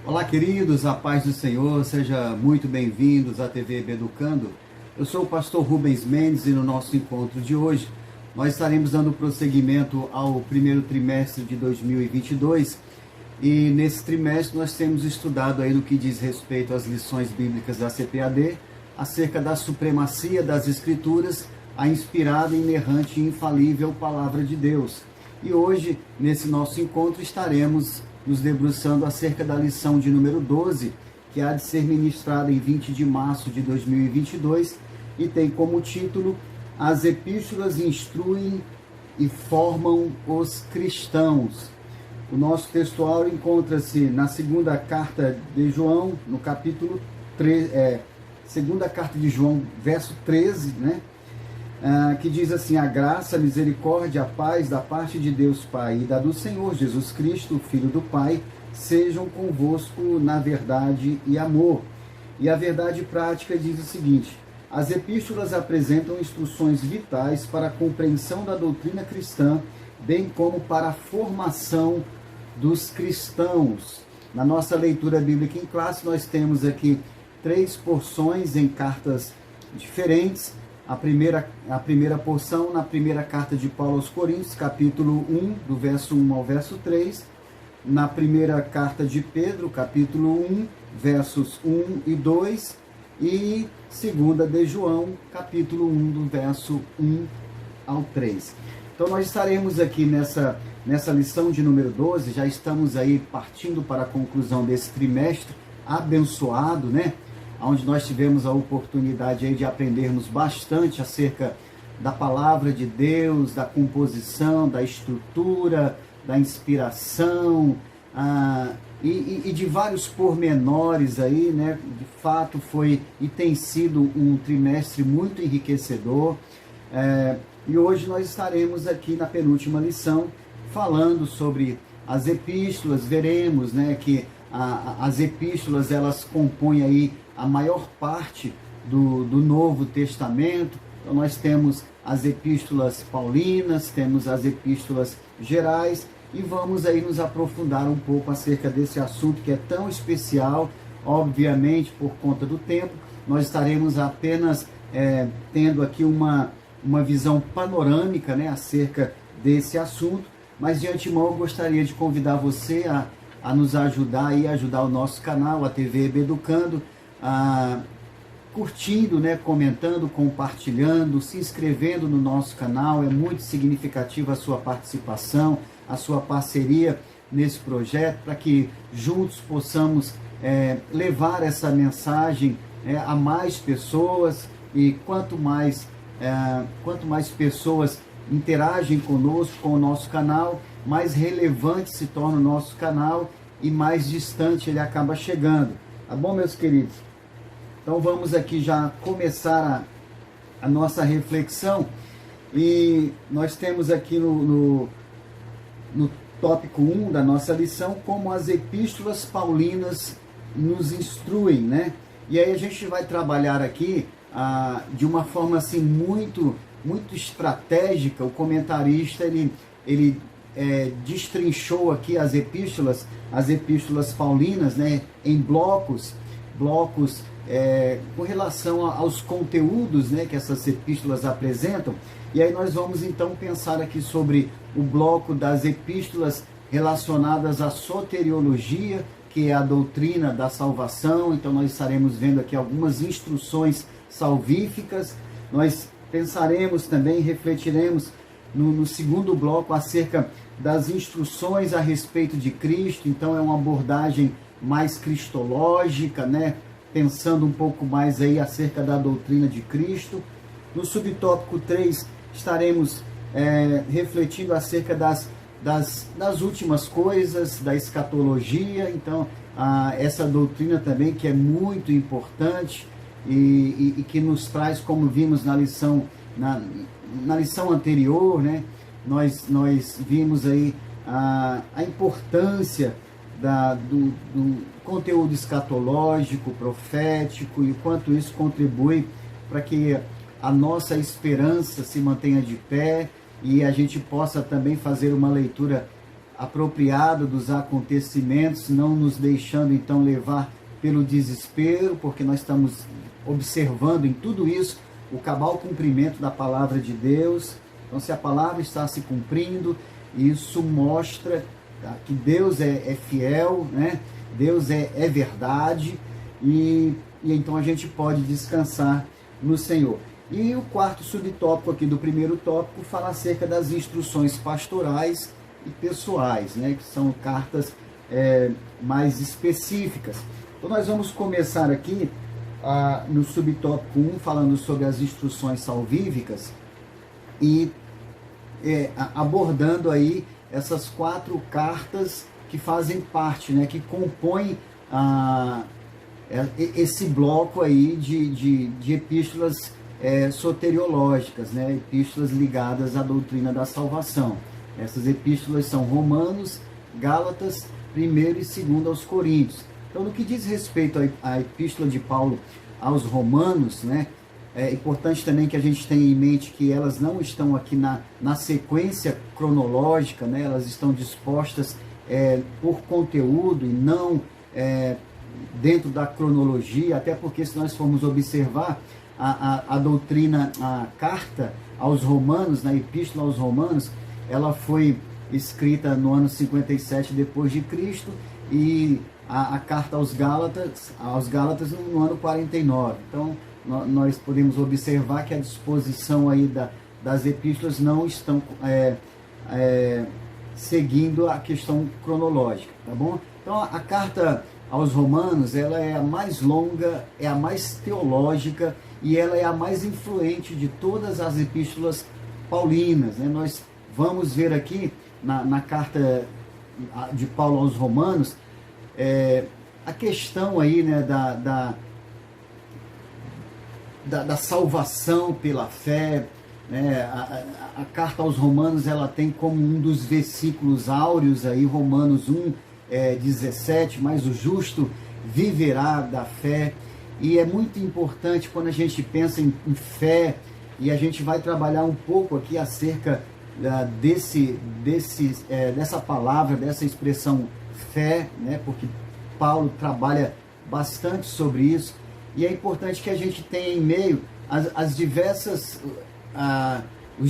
Olá, queridos, a paz do Senhor, sejam muito bem-vindos à TV Beducando. Eu sou o pastor Rubens Mendes e no nosso encontro de hoje nós estaremos dando prosseguimento ao primeiro trimestre de 2022 e nesse trimestre nós temos estudado aí no que diz respeito às lições bíblicas da CPAD acerca da supremacia das Escrituras, a inspirada, inerrante e infalível Palavra de Deus. E hoje, nesse nosso encontro, estaremos nos debruçando acerca da lição de número 12, que há de ser ministrada em 20 de março de 2022, e tem como título: As Epístolas instruem e formam os cristãos. O nosso textual encontra-se na segunda carta de João, no capítulo 3, segunda carta de João, verso 13, né? Que diz assim: a graça, a misericórdia, a paz da parte de Deus Pai e da do Senhor Jesus Cristo, Filho do Pai, sejam convosco na verdade e amor. E a verdade prática diz o seguinte: as epístolas apresentam instruções vitais para a compreensão da doutrina cristã, bem como para a formação dos cristãos. Na nossa leitura bíblica em classe, nós temos aqui 3 porções em cartas diferentes. A primeira porção na primeira carta de Paulo aos Coríntios, capítulo 1, do verso 1 ao verso 3. Na primeira carta de Pedro, capítulo 1, versos 1 e 2. E segunda de João, capítulo 1, do verso 1 ao 3. Então nós estaremos aqui nessa lição de número 12, já estamos aí partindo para a conclusão desse trimestre abençoado, né? Onde nós tivemos a oportunidade aí de aprendermos bastante acerca da palavra de Deus, da composição, da estrutura, da inspiração, e de vários pormenores aí, né? De fato foi e tem sido um trimestre muito enriquecedor, e hoje nós estaremos aqui na penúltima lição falando sobre as epístolas. Veremos, né, que as epístolas elas compõem aí a maior parte do Novo Testamento. Então nós temos as epístolas paulinas, temos as epístolas gerais, e vamos aí nos aprofundar um pouco acerca desse assunto que é tão especial. Obviamente, por conta do tempo, nós estaremos apenas tendo aqui uma visão panorâmica, né, acerca desse assunto, mas de antemão eu gostaria de convidar você a nos ajudar e ajudar o nosso canal, a TV Beducando, curtindo, né, comentando, compartilhando, se inscrevendo no nosso canal. É muito significativa a sua participação, a sua parceria nesse projeto, para que juntos possamos levar essa mensagem a mais pessoas. E quanto mais pessoas interagem conosco, com o nosso canal, mais relevante se torna o nosso canal e mais distante ele acaba chegando. Tá bom, meus queridos? Então vamos aqui já começar a nossa reflexão, e nós temos aqui no tópico 1 da nossa lição como as epístolas paulinas nos instruem, né? E aí a gente vai trabalhar aqui de uma forma assim muito estratégica. O comentarista ele destrinchou aqui as epístolas paulinas, né, em blocos com relação aos conteúdos, né, que essas epístolas apresentam. E aí nós vamos então pensar aqui sobre o bloco das epístolas relacionadas à soteriologia, que é a doutrina da salvação. Então nós estaremos vendo aqui algumas instruções salvíficas. Nós pensaremos também, refletiremos no segundo bloco acerca das instruções a respeito de Cristo. Então é uma abordagem mais cristológica, né? Pensando um pouco mais aí acerca da doutrina de Cristo. No subtópico 3 estaremos refletindo acerca das últimas coisas, da escatologia. Então essa doutrina também que é muito importante e que nos traz, como vimos na lição anterior, né? Nós vimos aí a importância do conteúdo escatológico, profético, e o quanto isso contribui para que a nossa esperança se mantenha de pé e a gente possa também fazer uma leitura apropriado dos acontecimentos, não nos deixando então levar pelo desespero, porque nós estamos observando em tudo isso o cabal cumprimento da palavra de Deus. Então, se a palavra está se cumprindo, isso mostra que Deus é fiel, né? Deus é verdade, e então a gente pode descansar no Senhor. E o quarto subtópico aqui do primeiro tópico fala acerca das instruções pastorais e pessoais, né? Que são cartas mais específicas. Então nós vamos começar aqui no subtópico 1, falando sobre as instruções salvíficas e abordando aí essas 4 cartas que fazem parte, né, que compõem esse bloco aí de epístolas soteriológicas, né, epístolas ligadas à doutrina da salvação. Essas epístolas são Romanos, Gálatas, 1º e 2º aos Coríntios. Então, no que diz respeito à epístola de Paulo aos Romanos, né, é importante também que a gente tenha em mente que elas não estão aqui na sequência cronológica, né, elas estão dispostas por conteúdo e não dentro da cronologia, até porque se nós formos observar a doutrina, a carta aos Romanos, na epístola aos Romanos, ela foi escrita no ano 57 depois de Cristo e a carta aos Gálatas no ano 49. Então, nós podemos observar que a disposição aí das epístolas não estão seguindo a questão cronológica, tá bom? Então, a carta aos Romanos, ela é a mais longa, é a mais teológica e ela é a mais influente de todas as epístolas paulinas, né? Nós vamos ver aqui na carta de Paulo aos Romanos a questão aí, né, da salvação pela fé, né? A carta aos Romanos, ela tem como um dos versículos áureos aí, Romanos 1:17, mas o justo viverá da fé. E é muito importante quando a gente pensa em fé, e a gente vai trabalhar um pouco aqui acerca dessa palavra, dessa expressão fé, né? Porque Paulo trabalha bastante sobre isso, e é importante que a gente tenha em meio os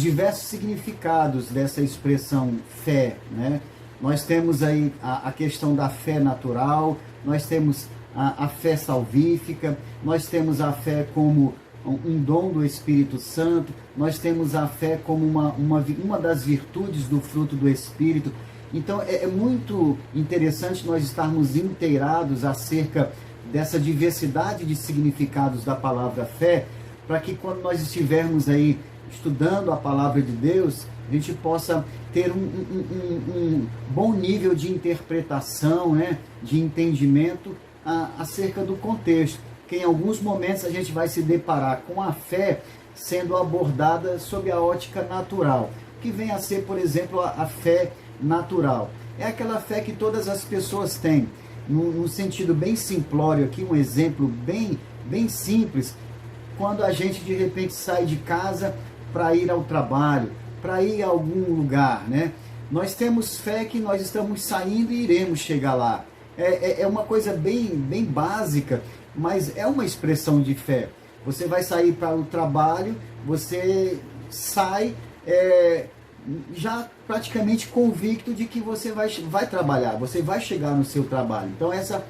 diversos significados dessa expressão fé, né? Nós temos aí a questão da fé natural, nós temos a fé salvífica, nós temos a fé como um dom do Espírito Santo, nós temos a fé como uma das virtudes do fruto do Espírito. Então é muito interessante nós estarmos inteirados acerca dessa diversidade de significados da palavra fé, para que quando nós estivermos aí estudando a palavra de Deus, a gente possa ter um bom nível de interpretação, né, de entendimento acerca do contexto, que em alguns momentos a gente vai se deparar com a fé sendo abordada sob a ótica natural, que vem a ser, por exemplo, a fé natural. É aquela fé que todas as pessoas têm, num sentido bem simplório aqui, um exemplo bem simples, quando a gente de repente sai de casa para ir ao trabalho, para ir a algum lugar, né? Nós temos fé que nós estamos saindo e iremos chegar lá. É uma coisa bem básica, mas é uma expressão de fé. Você vai sair para o trabalho, você sai já praticamente convicto de que você vai trabalhar, você vai chegar no seu trabalho. Então essa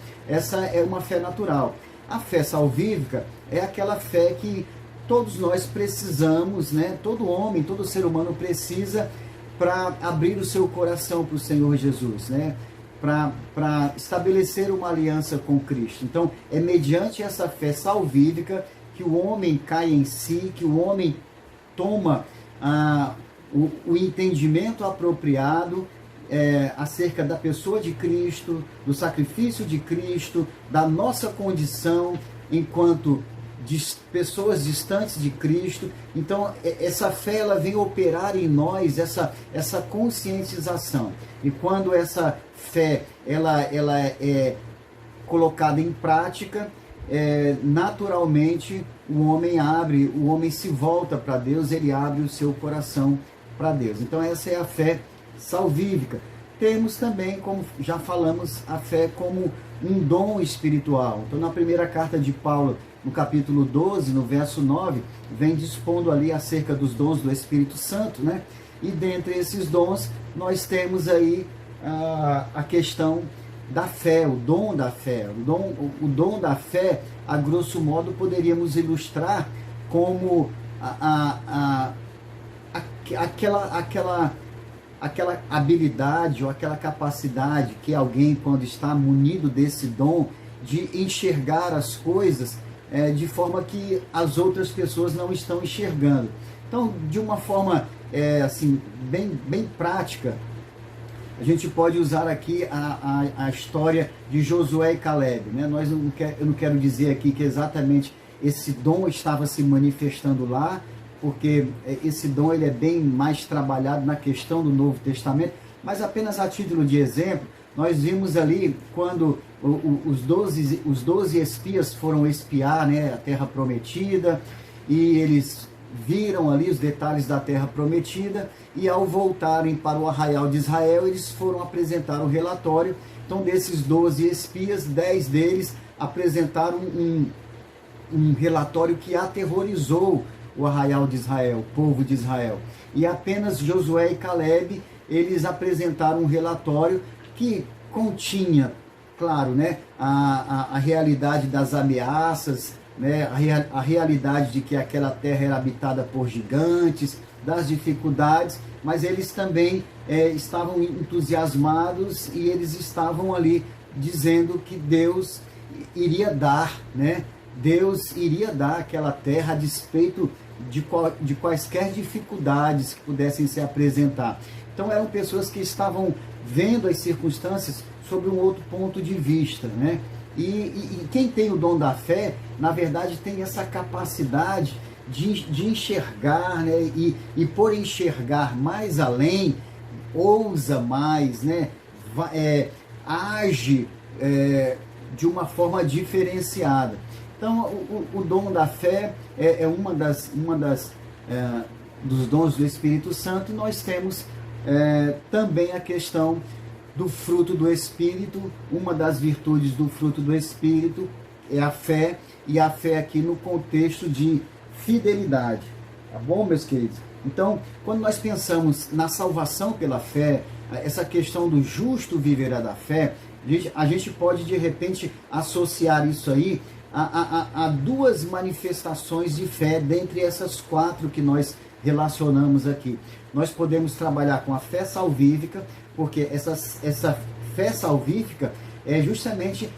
é uma fé natural. A fé salvífica é aquela fé que todos nós precisamos, né? Todo homem, todo ser humano precisa para abrir o seu coração para o Senhor Jesus, né? Para estabelecer uma aliança com Cristo. Então, é mediante essa fé salvífica que o homem cai em si, que o homem toma o entendimento apropriado acerca da pessoa de Cristo, do sacrifício de Cristo, da nossa condição enquanto pessoas distantes de Cristo. Então, essa fé ela vem operar em nós essa conscientização. E quando essa fé ela é colocada em prática, naturalmente o homem se volta para Deus, ele abre o seu coração para Deus. Então essa é a fé salvífica. temos também, como já falamos, a fé como um dom espiritual. Então, na primeira carta de Paulo, no capítulo 12, no verso 9, vem dispondo ali acerca dos dons do Espírito Santo, né? E dentre esses dons, nós temos aí a questão da fé, o dom da fé. O dom da fé, a grosso modo, poderíamos ilustrar como aquela habilidade ou aquela capacidade que alguém, quando está munido desse dom, de enxergar as coisas de forma que as outras pessoas não estão enxergando. Então, de uma forma assim, bem prática, a gente pode usar aqui a história de Josué e Caleb, né? Eu não quero dizer aqui que exatamente esse dom estava se manifestando lá, porque esse dom ele é bem mais trabalhado na questão do Novo Testamento, mas apenas a título de exemplo, nós vimos ali quando os 12 espias foram espiar, né, a Terra Prometida, e eles viram ali os detalhes da Terra Prometida, e ao voltarem para o arraial de Israel, eles foram apresentar o relatório. Então, desses 12 espias, 10 deles apresentaram um relatório que aterrorizou o arraial de Israel, o povo de Israel. E apenas Josué e Caleb, eles apresentaram um relatório que continha, claro, né, a realidade das ameaças, né, a realidade de que aquela terra era habitada por gigantes, das dificuldades, mas eles também estavam entusiasmados e eles estavam ali dizendo que Deus iria dar, né? Deus iria dar aquela terra a despeito de quaisquer dificuldades que pudessem se apresentar. Então eram pessoas que estavam vendo as circunstâncias sobre um outro ponto de vista, né? E quem tem o dom da fé, na verdade, tem essa capacidade de enxergar, né? E por enxergar mais além, ousa mais, né? Age de uma forma diferenciada. Então, o dom da fé é dos dons do Espírito Santo. Nós temos também a questão do fruto do Espírito. Uma das virtudes do fruto do Espírito é a fé, e a fé aqui no contexto de fidelidade. Tá bom, meus queridos? Então, quando nós pensamos na salvação pela fé, essa questão do justo viverá da fé, a gente pode de repente associar isso aí a duas manifestações de fé dentre essas 4 que nós relacionamos aqui. Nós podemos trabalhar com a fé salvífica, porque essa fé salvífica é justamente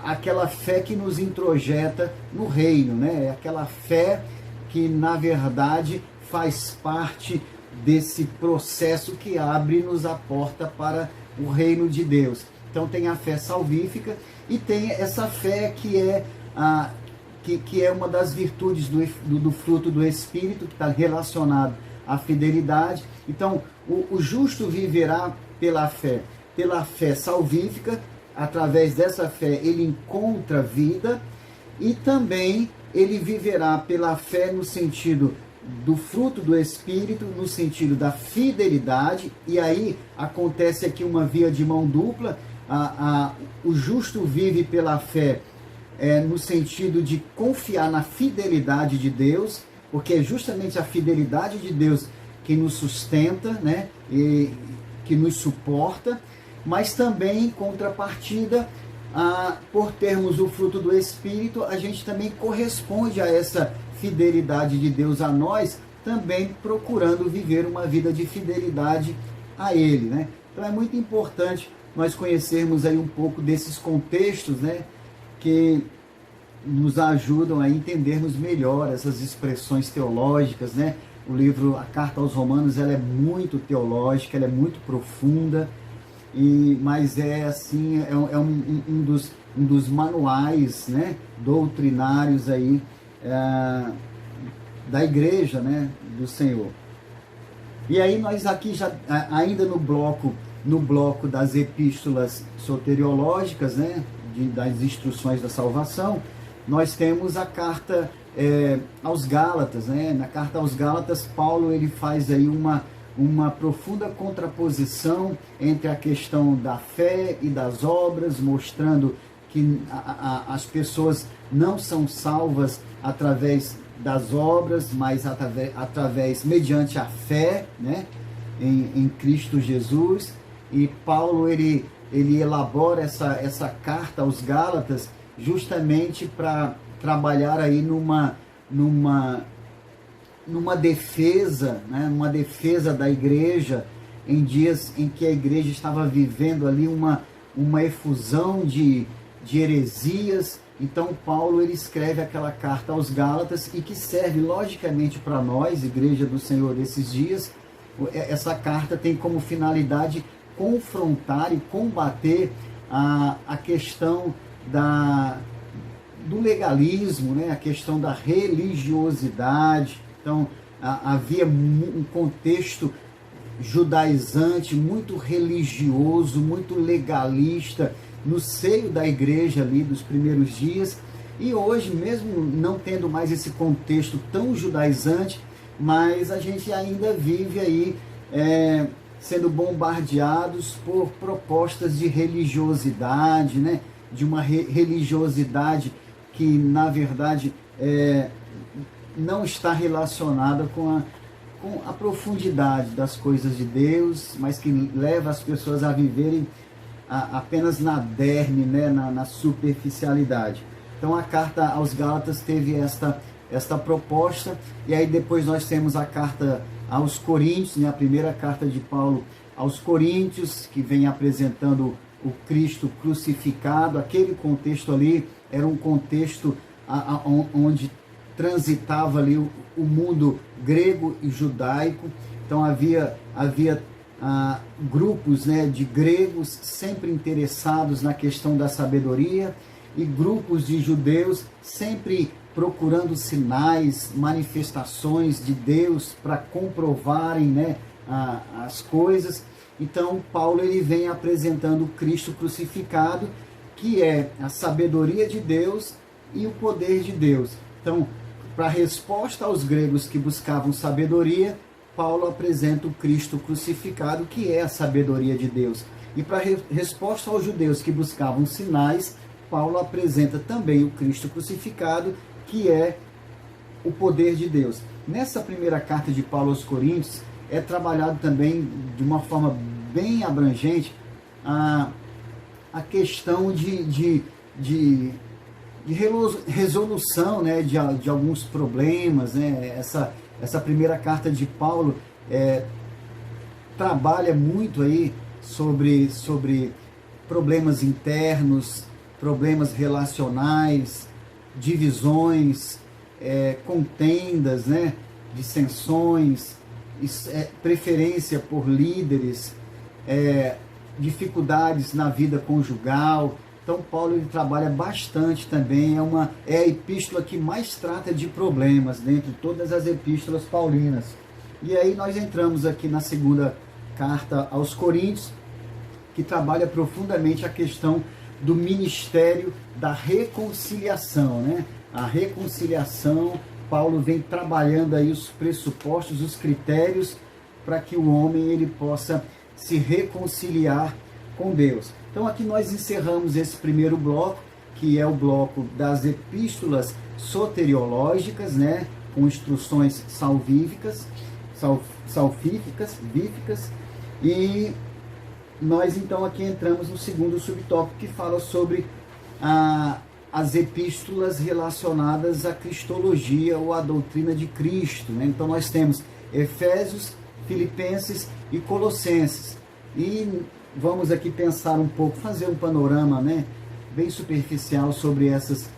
aquela fé que nos introjeta no reino, né? É aquela fé que, na verdade, faz parte desse processo que abre-nos a porta para o reino de Deus. Então tem a fé salvífica e tem essa fé que é uma das virtudes do fruto do Espírito, que está relacionado à fidelidade. Então, o justo viverá pela fé salvífica. Através dessa fé ele encontra vida, e também ele viverá pela fé no sentido do fruto do Espírito, no sentido da fidelidade. E aí acontece aqui uma via de mão dupla. O justo vive pela fé no sentido de confiar na fidelidade de Deus, porque é justamente a fidelidade de Deus que nos sustenta, né, e que nos suporta. Mas também, em contrapartida, por termos o fruto do Espírito, a gente também corresponde a essa fidelidade de Deus a nós, também procurando viver uma vida de fidelidade a Ele, né? Então é muito importante nós conhecermos aí um pouco desses contextos, né, que nos ajudam a entendermos melhor essas expressões teológicas, né? A Carta aos Romanos, ela é muito teológica, ela é muito profunda, mas assim, um dos manuais, né, doutrinários aí, da igreja, né, do Senhor. E aí nós aqui, já ainda no bloco das epístolas soteriológicas, né, das instruções da salvação, nós temos a carta aos Gálatas, né? Na carta aos Gálatas, Paulo ele faz aí uma profunda contraposição entre a questão da fé e das obras, mostrando que as pessoas não são salvas através das obras, mas mediante a fé, né, em Cristo Jesus. E Paulo ele elabora essa carta aos Gálatas justamente para trabalhar aí numa defesa, né, uma defesa da igreja em dias em que a igreja estava vivendo ali uma efusão de heresias. Então Paulo ele escreve aquela carta aos Gálatas, e que serve logicamente para nós, igreja do Senhor desses dias. Essa carta tem como finalidade confrontar e combater a questão do legalismo, né? A questão da religiosidade. Então havia um contexto judaizante, muito religioso, muito legalista no seio da igreja ali dos primeiros dias. E hoje, mesmo não tendo mais esse contexto tão judaizante, mas a gente ainda vive aí sendo bombardeados por propostas de religiosidade, né? De uma religiosidade que na verdade não está relacionada com a profundidade das coisas de Deus, mas que leva as pessoas a viverem apenas na derme, né, na superficialidade. Então a carta aos Gálatas teve esta proposta, e aí depois nós temos a carta aos Coríntios, né, a primeira carta de Paulo aos Coríntios, que vem apresentando o Cristo crucificado. Aquele contexto ali era um contexto onde transitava ali o mundo grego e judaico. Então havia grupos, né, de gregos sempre interessados na questão da sabedoria, e grupos de judeus sempre procurando sinais, manifestações de Deus para comprovarem, né, as coisas. Então Paulo ele vem apresentando o Cristo crucificado, que é a sabedoria de Deus e o poder de Deus. Então, para resposta aos gregos que buscavam sabedoria, Paulo apresenta o Cristo crucificado, que é a sabedoria de Deus. E para resposta aos judeus que buscavam sinais, Paulo apresenta também o Cristo crucificado, que é o poder de Deus. Nessa primeira carta de Paulo aos Coríntios, é trabalhado também de uma forma bem abrangente a questão de resolução, né, de alguns problemas, né? Essa primeira carta de Paulo trabalha muito aí sobre problemas internos, problemas relacionais, divisões, contendas, né, dissensões, preferência por líderes, dificuldades na vida conjugal. Então Paulo ele trabalha bastante também, é a epístola que mais trata de problemas dentre todas as epístolas paulinas. E aí nós entramos aqui na segunda carta aos Coríntios, que trabalha profundamente a questão do ministério da reconciliação, né? A reconciliação, Paulo vem trabalhando aí os pressupostos, os critérios para que o homem ele possa se reconciliar com Deus. Então aqui nós encerramos esse primeiro bloco, que é o bloco das epístolas soteriológicas, né, com instruções salvíficas, e nós então aqui entramos no segundo subtópico, que fala sobre as epístolas relacionadas à cristologia ou à doutrina de Cristo, né? Então nós temos Efésios, Filipenses e Colossenses. E vamos aqui pensar um pouco, fazer um panorama, né, bem superficial sobre essas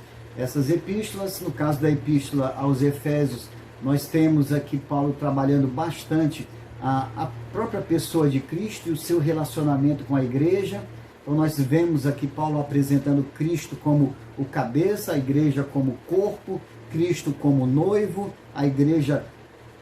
epístolas. No caso da epístola aos Efésios, nós temos aqui Paulo trabalhando bastante a própria pessoa de Cristo e o seu relacionamento com a igreja. Então nós vemos aqui Paulo apresentando Cristo como o cabeça, a igreja como corpo, Cristo como noivo, a igreja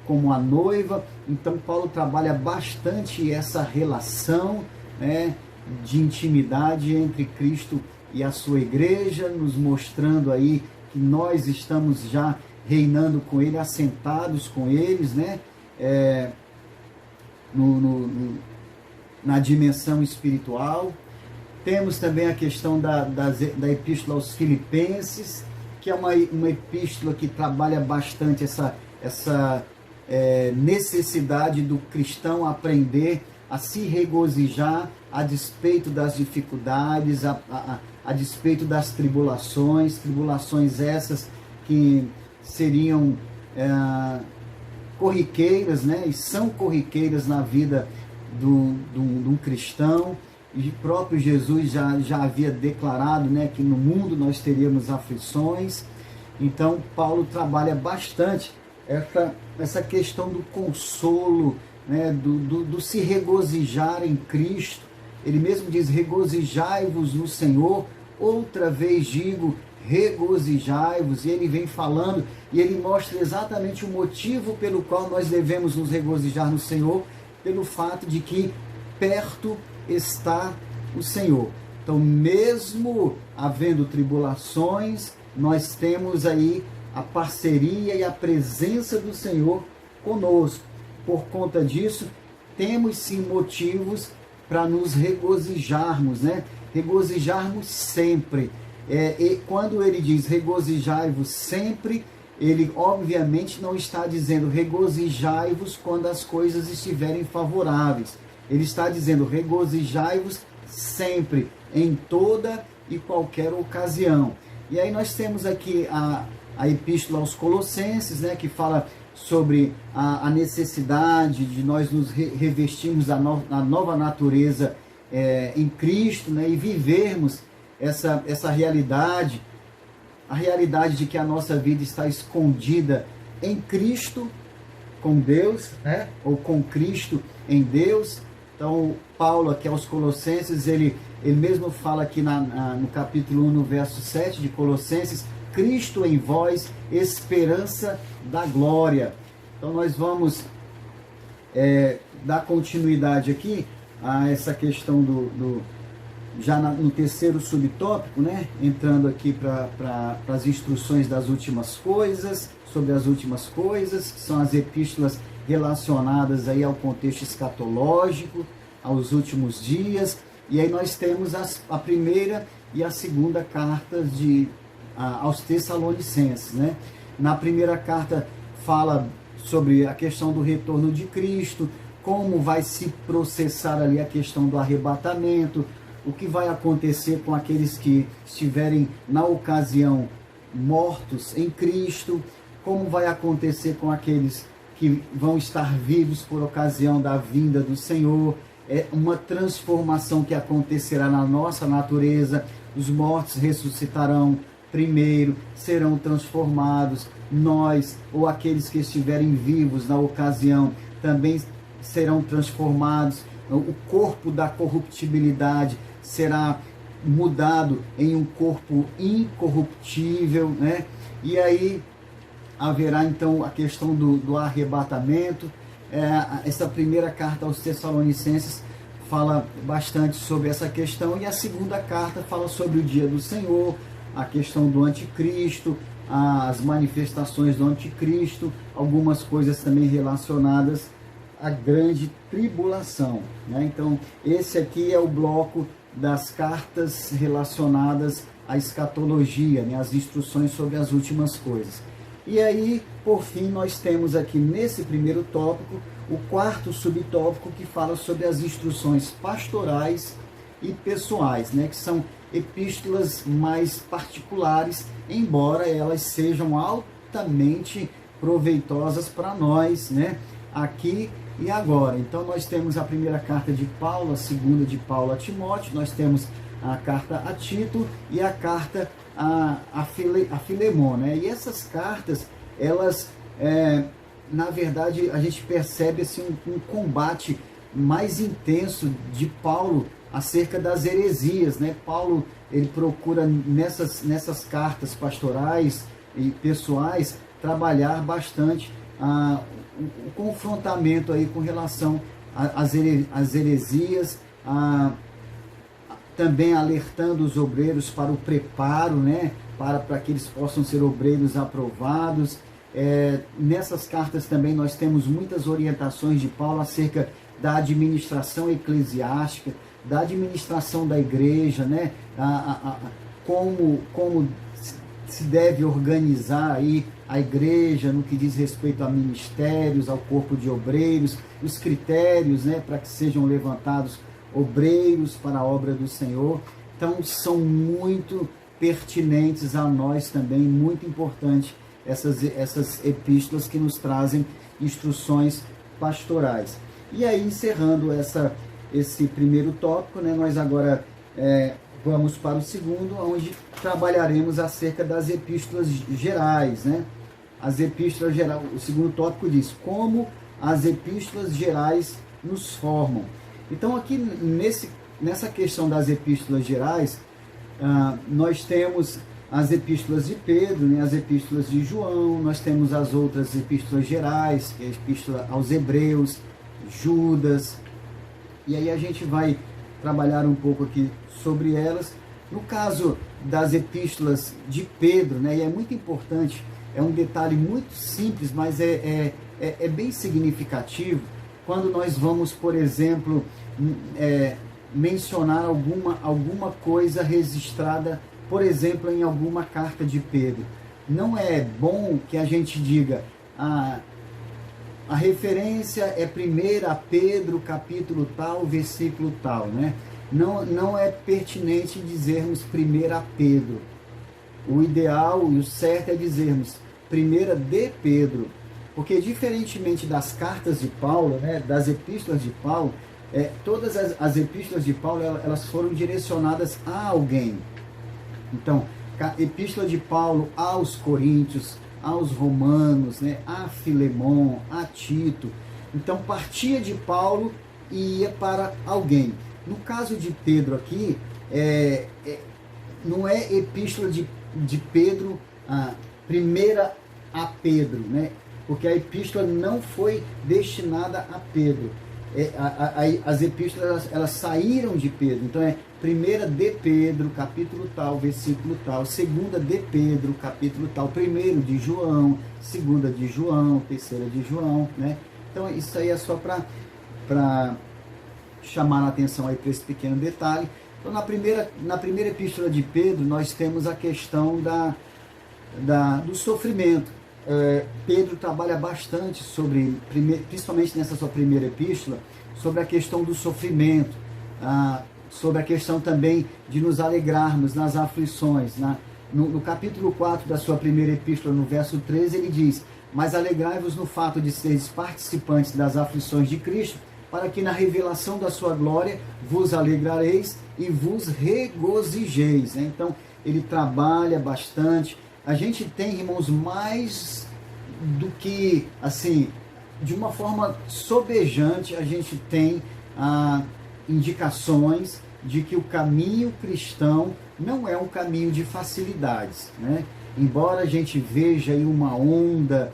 como a noiva. Então Paulo trabalha bastante essa relação, né, de intimidade entre Cristo e a sua igreja, nos mostrando aí que nós estamos já reinando com ele, assentados com eles, né? na dimensão espiritual. Temos também a questão da epístola aos Filipenses, que é uma epístola que trabalha bastante essa necessidade do cristão aprender a se regozijar a despeito das dificuldades, a despeito das tribulações essas que seriam corriqueiras, né? E são corriqueiras na vida de um cristão. E próprio Jesus já havia declarado, né, que no mundo nós teríamos aflições. Então Paulo trabalha bastante essa questão do consolo, né, do se regozijar em Cristo. Ele mesmo diz: regozijai-vos no Senhor, outra vez digo, regozijai-vos. E ele vem falando, e ele mostra exatamente o motivo pelo qual nós devemos nos regozijar no Senhor, pelo fato de que perto está o Senhor. Então, mesmo havendo tribulações, nós temos aí a parceria e a presença do Senhor conosco. Por conta disso, temos sim motivos para nos regozijarmos, né? Regozijarmos sempre. E quando ele diz regozijai-vos sempre, ele obviamente não está dizendo regozijai-vos quando as coisas estiverem favoráveis. Ele está dizendo regozijai-vos sempre, em toda e qualquer ocasião. E aí nós temos aqui a epístola aos Colossenses, né, que fala sobre a necessidade de nós nos revestirmos a nova natureza em Cristo, né, e vivermos essa realidade, a realidade de que a nossa vida está escondida em Cristo, com Deus, né, ou com Cristo em Deus. Então, Paulo, aqui aos Colossenses, ele mesmo fala aqui no capítulo 1, no verso 7 de Colossenses: Cristo em vós, esperança da glória. Então, nós vamos dar continuidade aqui a essa questão já no terceiro subtópico, né? Entrando aqui para as instruções das últimas coisas, sobre as últimas coisas, que são as epístolas relacionadas aí ao contexto escatológico, aos últimos dias. E aí nós temos a primeira e a segunda cartas aos Tessalonicenses, né? Na primeira carta fala sobre a questão do retorno de Cristo, como vai se processar ali a questão do arrebatamento, o que vai acontecer com aqueles que estiverem na ocasião mortos em Cristo, como vai acontecer com aqueles que vão estar vivos por ocasião da vinda do Senhor. É uma transformação que acontecerá na nossa natureza. Os mortos ressuscitarão primeiro, serão transformados. Nós, ou aqueles que estiverem vivos na ocasião, também serão transformados. O corpo da corruptibilidade será mudado em um corpo incorruptível, né? E aí haverá então a questão do arrebatamento. Essa primeira carta aos Tessalonicenses fala bastante sobre essa questão, e a segunda carta fala sobre o dia do Senhor, a questão do anticristo, as manifestações do anticristo, algumas coisas também relacionadas à grande tribulação, né? Então, esse aqui é o bloco das cartas relacionadas à escatologia, né? As instruções sobre as últimas coisas. E aí, por fim, nós temos aqui nesse primeiro tópico, o quarto subtópico, que fala sobre as instruções pastorais e pessoais, né? Que são epístolas mais particulares, embora elas sejam altamente proveitosas para nós, né? Aqui e agora. Então nós temos a primeira carta de Paulo, a segunda de Paulo a Timóteo, nós temos a carta a Tito e a carta a Filemon, né? E essas cartas, elas, na verdade, a gente percebe assim, um combate mais intenso de Paulo acerca das heresias, né? Paulo, ele procura nessas cartas pastorais e pessoais trabalhar bastante o confrontamento aí com relação às heresias, também alertando os obreiros para o preparo, né? Para que eles possam ser obreiros aprovados. Nessas cartas também nós temos muitas orientações de Paulo acerca da administração eclesiástica, da administração da igreja, né? Como se deve organizar aí a igreja no que diz respeito a ministérios, ao corpo de obreiros, os critérios, né, para que sejam levantados obreiros para a obra do Senhor. Então são muito pertinentes a nós também, muito importante essas epístolas que nos trazem instruções pastorais. E aí, encerrando esse primeiro tópico, né, nós agora vamos para o segundo, onde trabalharemos acerca das epístolas gerais, né? As epístolas gerais, o segundo tópico diz como as epístolas gerais nos formam. Então aqui nessa questão das epístolas gerais, nós temos as epístolas de Pedro, né, as epístolas de João, nós temos as outras epístolas gerais, que é a epístola aos Hebreus, Judas, e aí a gente vai trabalhar um pouco aqui sobre elas. No caso das epístolas de Pedro, né, e é muito importante, é um detalhe muito simples, mas é bem significativo, quando nós vamos, por exemplo, mencionar alguma coisa registrada, por exemplo, em alguma carta de Pedro. Não é bom que a gente diga, a referência é 1 Pedro, capítulo tal, versículo tal, né? Não é pertinente dizermos 1 Pedro. O ideal e o certo é dizermos 1 de Pedro, porque diferentemente das cartas de Paulo, né, das epístolas de Paulo, todas as epístolas de Paulo elas foram direcionadas a alguém. Então, a epístola de Paulo aos Coríntios, aos Romanos, né, a Filemon, a Tito. Então, partia de Paulo e ia para alguém. No caso de Pedro aqui, não é epístola de Pedro, primeira a Pedro, né? Porque a epístola não foi destinada a Pedro. As epístolas elas saíram de Pedro. Então é 1 de Pedro, capítulo tal, versículo tal, 2 de Pedro, capítulo tal, 1 de João, 2 de João, 3 de João, né? Então isso aí é só para chamar a atenção aí para esse pequeno detalhe. Então na primeira epístola de Pedro nós temos a questão do sofrimento. Pedro trabalha bastante principalmente nessa sua primeira epístola, sobre a questão do sofrimento, sobre a questão também de nos alegrarmos nas aflições. No capítulo 4 da sua primeira epístola, no verso 13, ele diz: mas alegrai-vos no fato de seres participantes das aflições de Cristo, para que na revelação da sua glória vos alegrareis e vos regozijeis. Então, ele trabalha bastante. A gente tem, irmãos, mais do que, assim, de uma forma sobejante, a gente tem indicações de que o caminho cristão não é um caminho de facilidades, né? Embora a gente veja aí uma onda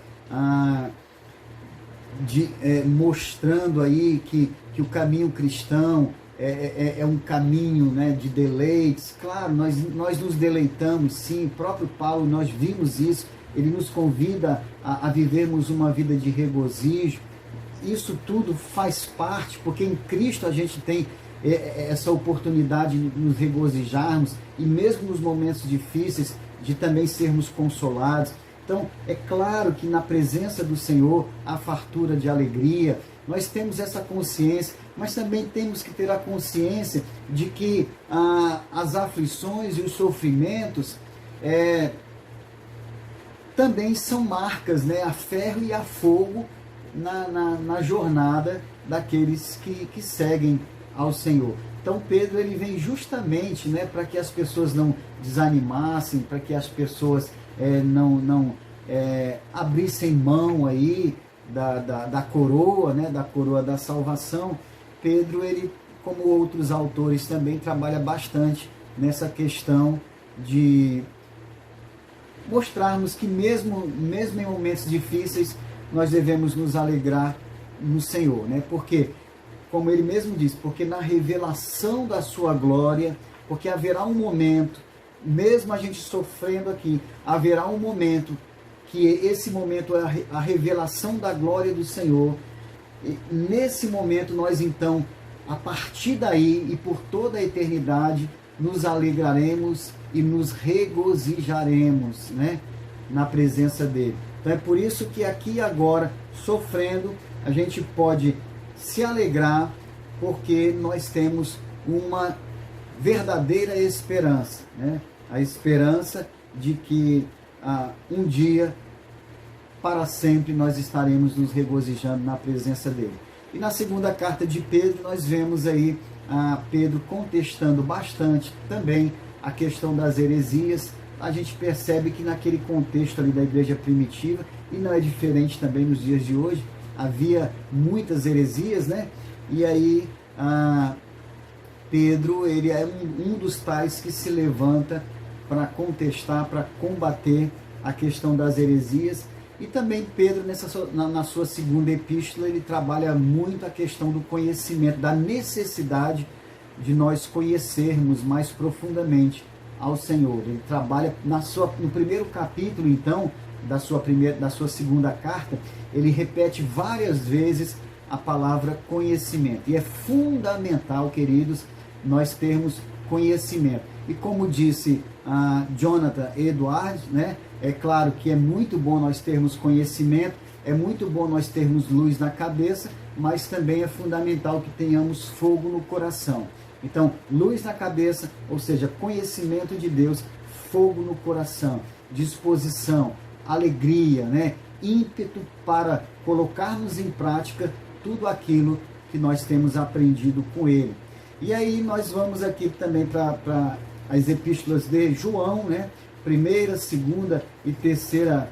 mostrando aí que o caminho cristão é um caminho, né, de deleites. Claro, nós nos deleitamos, sim. O próprio Paulo, nós vimos isso, ele nos convida a vivermos uma vida de regozijo. Isso tudo faz parte, porque em Cristo a gente tem essa oportunidade de nos regozijarmos, e mesmo nos momentos difíceis, de também sermos consolados. Então, é claro que na presença do Senhor há fartura de alegria. Nós temos essa consciência, mas também temos que ter a consciência de que as aflições e os sofrimentos também são marcas, né, a ferro e a fogo na jornada daqueles que seguem ao Senhor. Então Pedro ele vem justamente, né, para que as pessoas não desanimassem, para que as pessoas não abrissem mão aí da coroa, né, da coroa da salvação. Pedro, ele, como outros autores, também trabalha bastante nessa questão de mostrarmos que mesmo em momentos difíceis nós devemos nos alegrar no Senhor, né? Porque, como ele mesmo diz, porque na revelação da sua glória, porque haverá um momento, mesmo a gente sofrendo aqui, haverá um momento que esse momento é a revelação da glória do Senhor, E nesse momento nós então, a partir daí e por toda a eternidade, nos alegraremos e nos regozijaremos, né, na presença dele. Então é por isso que aqui e agora, sofrendo, a gente pode se alegrar, porque nós temos uma verdadeira esperança, né? A esperança de que um dia, para sempre, nós estaremos nos regozijando na presença dele. E na segunda carta de Pedro, nós vemos aí Pedro contestando bastante também a questão das heresias. A gente percebe que naquele contexto ali da igreja primitiva, e não é diferente também nos dias de hoje, havia muitas heresias, né? E aí Pedro, ele é um dos tais que se levanta para contestar, para combater a questão das heresias. E também Pedro, na sua segunda epístola, ele trabalha muito a questão do conhecimento, da necessidade de nós conhecermos mais profundamente ao Senhor. Ele trabalha no primeiro capítulo, então, da sua segunda carta, ele repete várias vezes a palavra conhecimento. E é fundamental, queridos, nós termos conhecimento. E como disse Jonathan Edwards, né, é claro que é muito bom nós termos conhecimento, é muito bom nós termos luz na cabeça, mas também é fundamental que tenhamos fogo no coração. Então, luz na cabeça, ou seja, conhecimento de Deus, fogo no coração, disposição, alegria, né, ímpeto para colocarmos em prática tudo aquilo que nós temos aprendido com ele. E aí nós vamos aqui também para as epístolas de João, né? Primeira, segunda e terceira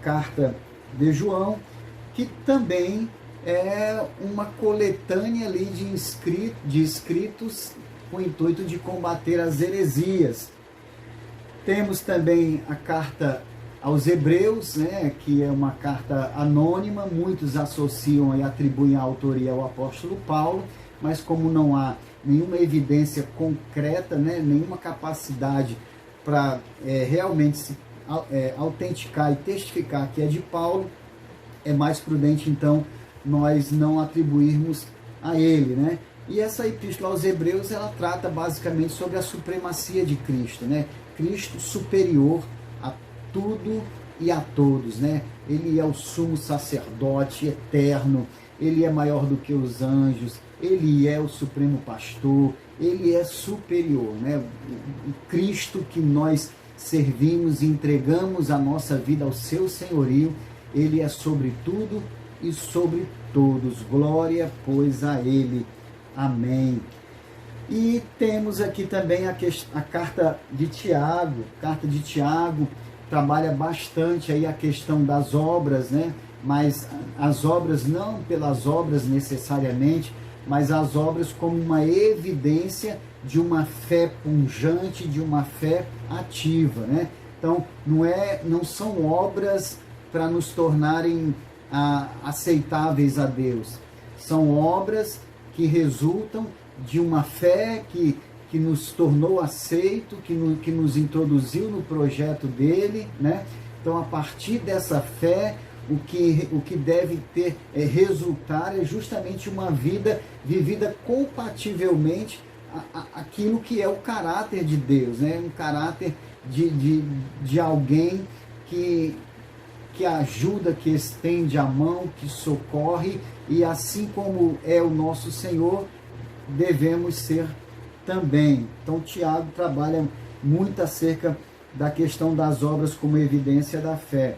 carta de João, que também é uma coletânea ali de escritos com o intuito de combater as heresias. Temos também a carta aos Hebreus, né, que é uma carta anônima, muitos associam e atribuem a autoria ao apóstolo Paulo, mas como não há nenhuma evidência concreta, né, nenhuma capacidade para realmente se autenticar e testificar que é de Paulo, é mais prudente então nós não atribuirmos a ele, né? E essa epístola aos Hebreus, ela trata basicamente sobre a supremacia de Cristo, né? Cristo superior a tudo e a todos, né? Ele é o sumo sacerdote eterno, ele é maior do que os anjos, ele é o supremo pastor, ele é superior, né? O Cristo que nós servimos e entregamos a nossa vida ao seu senhorio, ele é sobre tudo e sobre todos. Glória, pois, a ele. Amém. E temos aqui também a carta de Tiago. Carta de Tiago trabalha bastante aí a questão das obras, né? Mas as obras não pelas obras necessariamente, mas as obras como uma evidência de uma fé pujante, de uma fé ativa, né? Então, não são obras para nos tornarem aceitáveis a Deus. São obras que resultam de uma fé que nos tornou aceito, que nos introduziu no projeto dele, né? Então, a partir dessa fé, o que deve resultar é justamente uma vida vivida compativelmente aquilo que é o caráter de Deus, né? Um caráter de alguém que ajuda, que estende a mão, que socorre, e assim como é o nosso Senhor, devemos ser também. Então Tiago trabalha muito acerca da questão das obras como evidência da fé.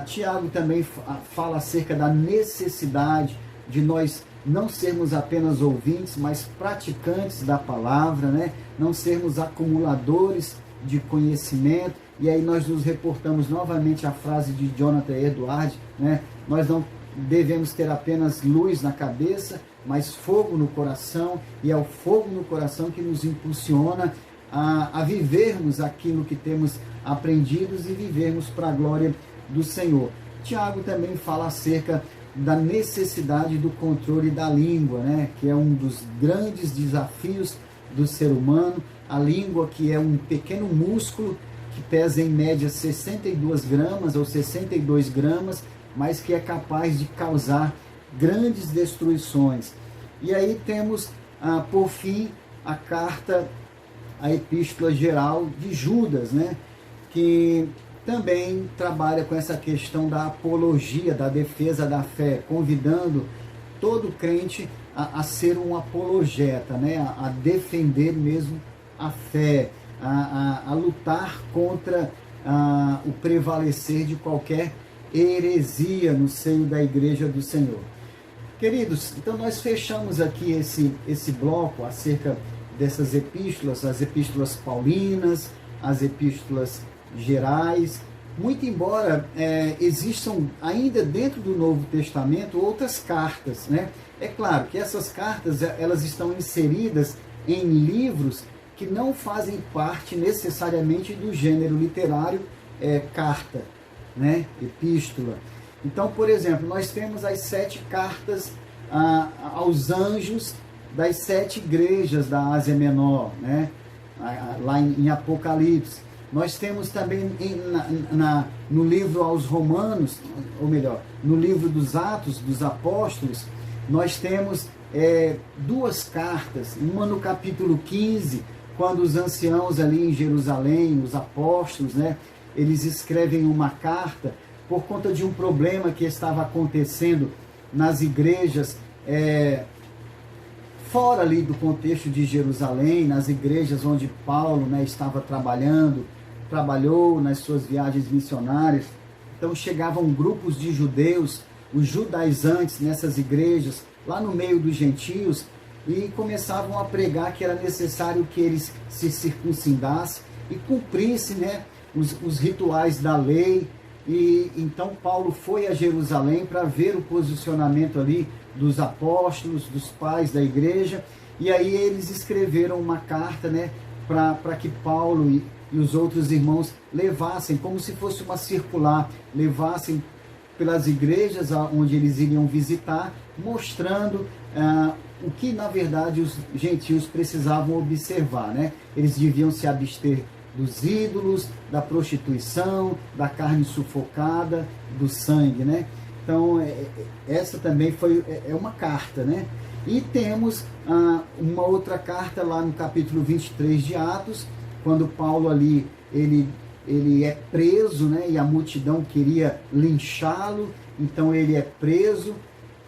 Tiago também fala acerca da necessidade de nós não sermos apenas ouvintes, mas praticantes da palavra, né? Não sermos acumuladores de conhecimento. E aí nós nos reportamos novamente à frase de Jonathan Edwards, né? Nós não devemos ter apenas luz na cabeça, mas fogo no coração, e é o fogo no coração que nos impulsiona a vivermos aquilo que temos aprendidos e vivermos para a glória do Senhor. Tiago também fala acerca da necessidade do controle da língua, né? Que é um dos grandes desafios do ser humano. A língua, que é um pequeno músculo que pesa em média 62 gramas ou 62 gramas, mas que é capaz de causar grandes destruições. E aí temos, por fim, a carta, a epístola geral de Judas, né? Que também trabalha com essa questão da apologia, da defesa da fé, convidando todo crente a ser um apologeta, né? A defender mesmo a fé, a lutar contra o prevalecer de qualquer heresia no seio da Igreja do Senhor. Queridos, então nós fechamos aqui esse bloco acerca dessas epístolas, as epístolas paulinas, as epístolas gerais, muito embora existam ainda dentro do Novo Testamento outras cartas, né? É claro que essas cartas elas estão inseridas em livros que não fazem parte necessariamente do gênero literário carta, né? Epístola. Então, por exemplo, nós temos as 7 cartas aos anjos das 7 igrejas da Ásia Menor, né? Lá em Apocalipse. Nós temos também no livro aos Romanos, ou melhor, no livro dos Atos dos Apóstolos, nós temos 2 cartas, uma no capítulo 15, quando os anciãos ali em Jerusalém, os apóstolos, né, eles escrevem uma carta por conta de um problema que estava acontecendo nas igrejas fora ali do contexto de Jerusalém, nas igrejas onde Paulo, né, estava trabalhou nas suas viagens missionárias. Então chegavam grupos de judeus, os judaizantes nessas igrejas, lá no meio dos gentios, e começavam a pregar que era necessário que eles se circuncidassem e cumprissem, né, os rituais da lei. E então Paulo foi a Jerusalém para ver o posicionamento ali dos apóstolos, dos pais da igreja, e aí eles escreveram uma carta, né, para que Paulo e os outros irmãos levassem, como se fosse uma circular, levassem pelas igrejas onde eles iriam visitar, mostrando o que na verdade os gentios precisavam observar, né? Eles deviam se abster dos ídolos, da prostituição, da carne sufocada, do sangue, né? Então essa também é uma carta, né? E temos uma outra carta lá no capítulo 23 de Atos, quando Paulo ali, ele é preso, né, e a multidão queria linchá-lo, então ele é preso,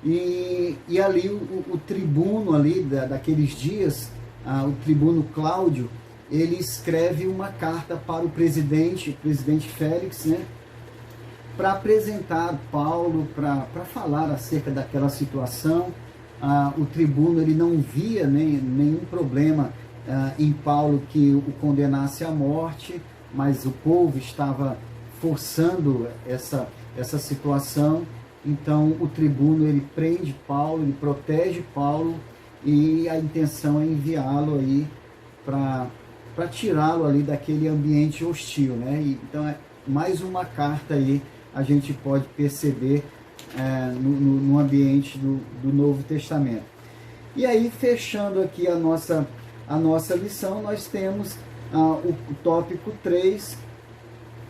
e ali o tribuno ali daqueles dias, o tribuno Cláudio, ele escreve uma carta para o presidente Félix, né, para apresentar Paulo, para falar acerca daquela situação. O tribuno ele não via nenhum problema em Paulo que o condenasse à morte, mas o povo estava forçando essa situação. Então o tribuno ele prende Paulo, ele protege Paulo, e a intenção é enviá-lo aí para tirá-lo ali daquele ambiente hostil, né? Então é mais uma carta aí, a gente pode perceber no ambiente do Novo Testamento. E aí, fechando aqui a nossa lição, nós temos o tópico 3,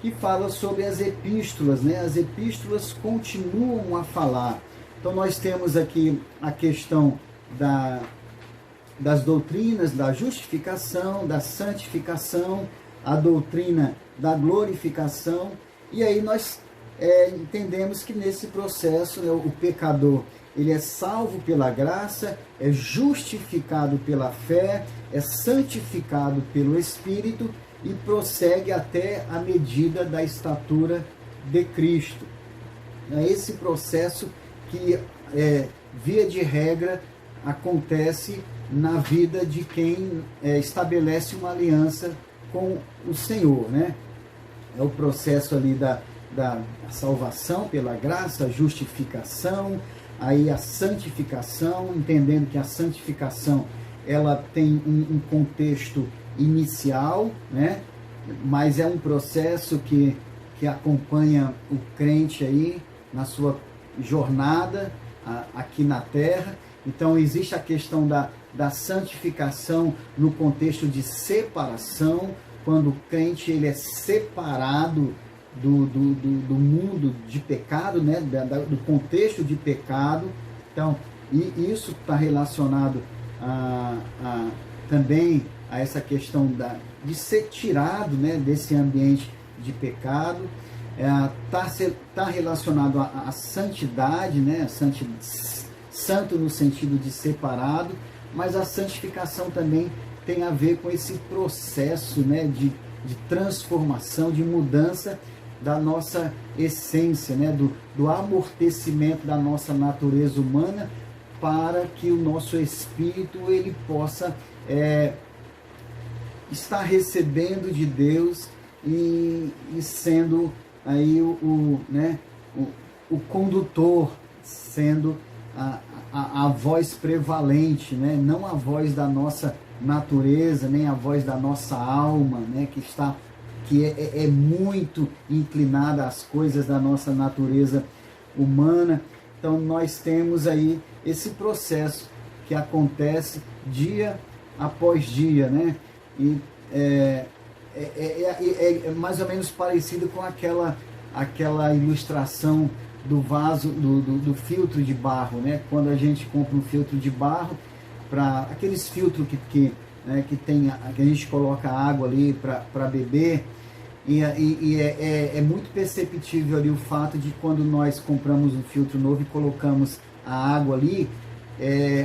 que fala sobre as epístolas, né? As epístolas continuam a falar. Então nós temos aqui a questão das doutrinas da justificação, da santificação, a doutrina da glorificação, e aí nós entendemos que nesse processo, né, o pecador ele é salvo pela graça, é justificado pela fé, é santificado pelo Espírito e prossegue até a medida da estatura de Cristo. É esse processo que, via de regra, acontece na vida de quem estabelece uma aliança com o Senhor, né? É o processo ali da salvação pela graça, a justificação, aí a santificação, entendendo que a santificação ela tem um contexto inicial, né? Mas é um processo que acompanha o crente aí na sua jornada aqui na terra. Então existe a questão da santificação no contexto de separação, quando o crente ele é separado do mundo de pecado, né? Do contexto de pecado, Então, e isso está relacionado também a essa questão de ser tirado, né, desse ambiente de pecado. Tá relacionado à santidade, né, santo no sentido de separado, mas a santificação também tem a ver com esse processo, né, de transformação, de mudança da nossa essência, né, do amortecimento da nossa natureza humana, para que o nosso espírito ele possa estar recebendo de Deus e sendo aí o condutor, sendo a voz prevalente, né? Não a voz da nossa natureza, nem a voz da nossa alma, né? que é muito inclinada às coisas da nossa natureza humana. Então nós temos aí esse processo que acontece dia após dia, né? E é mais ou menos parecido com aquela ilustração do vaso, do filtro de barro, né? Quando a gente compra um filtro de barro, para aqueles filtros que a gente coloca água ali para beber, e é muito perceptível ali o fato de quando nós compramos um filtro novo e colocamos a água ali,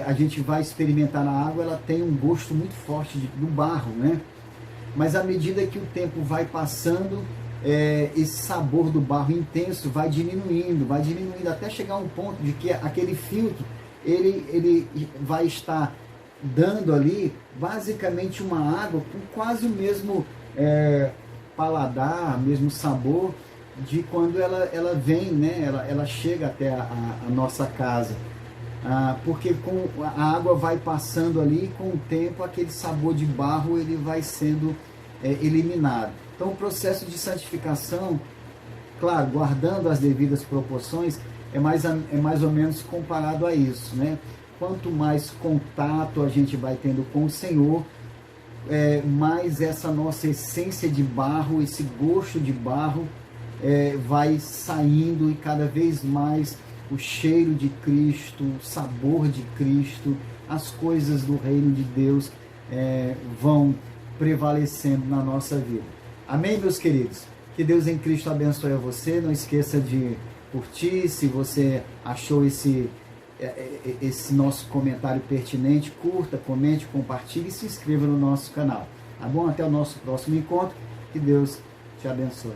a gente vai experimentar a água, ela tem um gosto muito forte do barro, né? Mas à medida que o tempo vai passando, esse sabor do barro intenso vai diminuindo, até chegar a um ponto de que aquele filtro, ele vai estar dando ali basicamente uma água com quase o mesmo paladar, mesmo sabor de quando ela vem, né? Ela chega até a nossa casa. Porque a água vai passando ali, com o tempo aquele sabor de barro ele vai sendo eliminado. Então o processo de santificação, claro, guardando as devidas proporções, é mais ou menos comparado a isso, né? Quanto mais contato a gente vai tendo com o Senhor, mais essa nossa essência de barro, esse gosto de barro vai saindo, e cada vez mais o cheiro de Cristo, o sabor de Cristo, as coisas do reino de Deus vão prevalecendo na nossa vida. Amém, meus queridos? Que Deus em Cristo abençoe a você. Não esqueça de curtir. Se você achou esse nosso comentário pertinente, curta, comente, compartilhe e se inscreva no nosso canal. Tá bom? Até o nosso próximo encontro. Que Deus te abençoe.